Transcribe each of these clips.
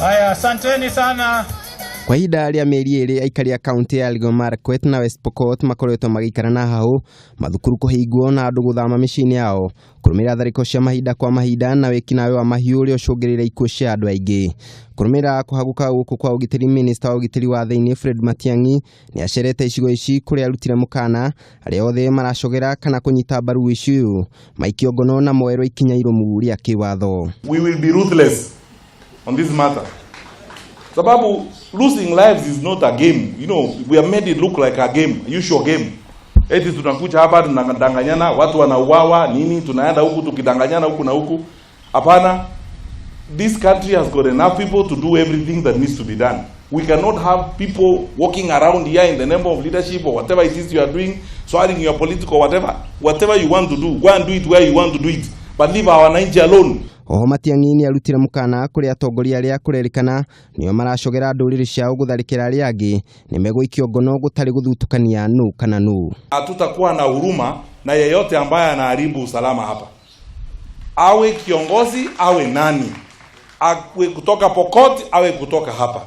Haya, asanteni sana. Kwa ihinda rĩa mĩeri ĩrĩ aikari a kaunti ya Elgeyo Marakwet na West Pokot makoretwo magĩikarana hau, mathukuru kũhingwo na andũ gũthama mĩciĩ-inĩ yao kũrũmĩrĩra tharĩko cia mahinda kwa mahinda na wĩkinaĩ wa mahiũ ũrĩa ũcũngĩrĩirie ikuũ cia andũ aingĩ. Kũrũmĩrĩra kũhagũka gũkũ kwa ũgitĩri, Minista wa ũgitĩri wa thĩinĩ Fred Matiang'i nĩ acerete icigo ici kũrĩa arutire mũkana arĩa othe maracogera kana kũnyita mbaru iciũ maikio ngono na moerwo ikinya iromu rĩa kĩwatho. We will be ruthless on this matter. Sababu losing lives is not a game. You know, we have made it look like a game, a usual game. Eti tunakuja hapa tunadanganyana, watu wanauawa, nini, tunaenda huku tukidanganyana huku na huku. Hapana. This country has got enough people to do everything that needs to be done. We cannot have people walking around here in the name of leadership or whatever it is you are doing, swallowing your political whatever you want to do. Go and do it where you want to do it. But leave our Wananchi alone. Oho Matiang'i nĩ arutire mũkana kũrĩ atongoria arĩa kũrerĩkana nĩo maracogera ndũrĩrĩ ciao gũtharĩkĩra arĩa angĩ nĩ megũikio ngono gũtarĩ gũthutũkania nũ kana nũ. Hatutakuwa na huruma na yeyote ambaye anaharibu usalama hapa, awe kiongozi awe nani, awe kutoka Pokot awe kutoka hapa.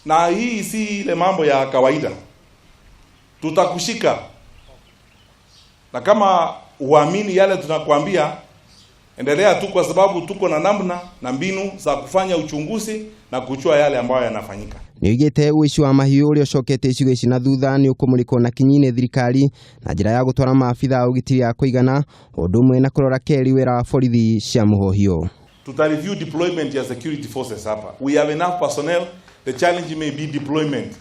Na hii si ile mambo ya kawaida, tutakushika. Na kama uamini yale tunakuambia, endelea tu, kwa sababu tuko na namna na mbinu za kufanya uchunguzi na kuchua yale ambayo yanafanyika. Nĩoigĩte ũici wa mahiũ ũrĩa ũcokete icigo ici na thutha nĩ ũkũmũrĩkwo na kinyi nĩ thirikari na njĩra ya gũtwara maabitha a ũgitĩri a kũigana ũndũ ũmwe na kũrora keri wĩra wa borithi cia mũhohio. Tutareview deployment ya security forces hapa. We have enough personnel. The challenge may be deployment.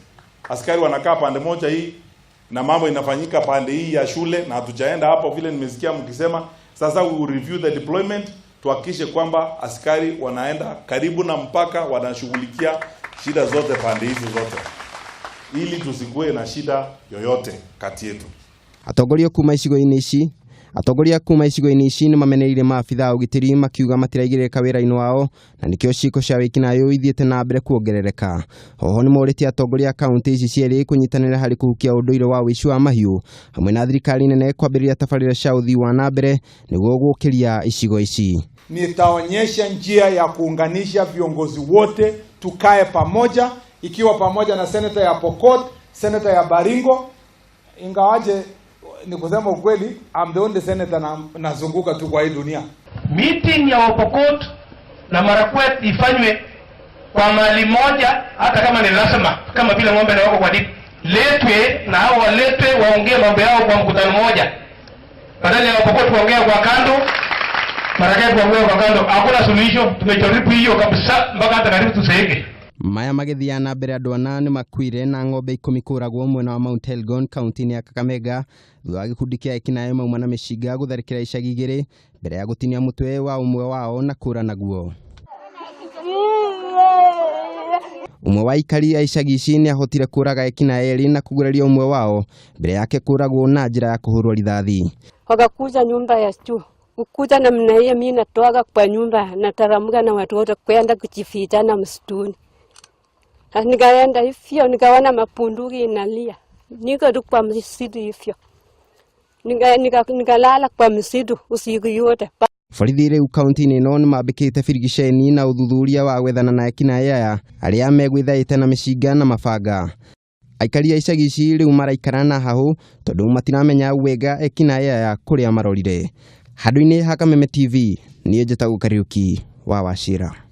Askari wanakaa pande moja hii na mambo inafanyika pande hii ya shule na hatujaenda hapo vile nimesikia mkisema. Sasa we will review the deployment, tuhakikishe kwamba askari wanaenda karibu na mpaka, wanashughulikia shida zote pande hizi zote, ili tusikue na shida yoyote kati yetu. Atongoria kuma icigo-inĩ ici nĩ mamenereire maabitha ũgitĩri makiuga matiraigĩrĩrĩka wĩra-inĩ wao na nĩkĩo ciĩko cia wĩkinaĩ ithiĩte na mbere kuongerereka. Oho nĩ morĩtie atongoria a kaunti ici cierĩ kũnyitanĩra harĩ kũhukia ũndũire wa ũici wa mahiũ hamwe na thirikari nene kwambĩrĩria tabarĩra cia ũthii wa na mbere nĩguo gũkĩria icigo ici. Nitaonyesha njia ya kuunganisha viongozi wote, tukae pamoja, ikiwa pamoja na seneta ya Pokot, seneta ya Baringo. Ingawaje ni kusema ukweli, I'm the only senator na nazunguka tu kwa hii dunia. Meeting ya Pokot na Marakwet ifanywe kwa mahali moja, hata kama ni lazima, kama vile ng'ombe na wako kwa dip. Letwe na hao waletwe waongee mambo yao kwa mkutano mmoja. Badala ya Pokot waongea kwa kando, Marakwet waongea kwa kando. Hakuna suluhisho, tumejaribu hiyo kabisa mpaka hata karibu tuseeke. Maya magĩthiĩ na mbere andũ ana nĩ makuire na ng'ombe 10 kũragwo mwena wa Mount Elgon kaunti-inĩ ya Kakamega thutha wa gĩkundi kĩa ekinaĩ mauma na mĩcinga gũtharĩkĩra icagi igĩrĩ mbere ya gũtinia mũtwe wa ũmwe wao na kũra naguo. Ũmwe wa aikari a icagi ici nĩ ahotire kũraga ekinaĩ erĩ na kũguraria ũmwe wao mbere yake kũragwo na njĩra ya kũhũrwo rithathi. Wakakuja nyumba ya juu. Kukuja namna hiyo mimi natoka kwa nyumba nataramuka na watu wote kwenda kujificha na msituni. Nikaenda hivyo nikaona mapunduki inalia. Niko tu kwa msitu hivyo. Nikalala kwa msitu usiku yote. Borithi rĩu kaunti-inĩ ĩno nĩ mambĩkĩte birigiceni na ũthuthuria wa gwethana na ekinaĩ aya arĩa megwĩthaĩte na mĩcinga na mabanga. Aikari a icagi ici rĩu maraikarana hau tondũ matiramenya wega ekinaĩ aya kũrĩa marorire. Handũ-inĩ ha Kameme TV niĩ njĩtagwo Kariuki wa Wachira.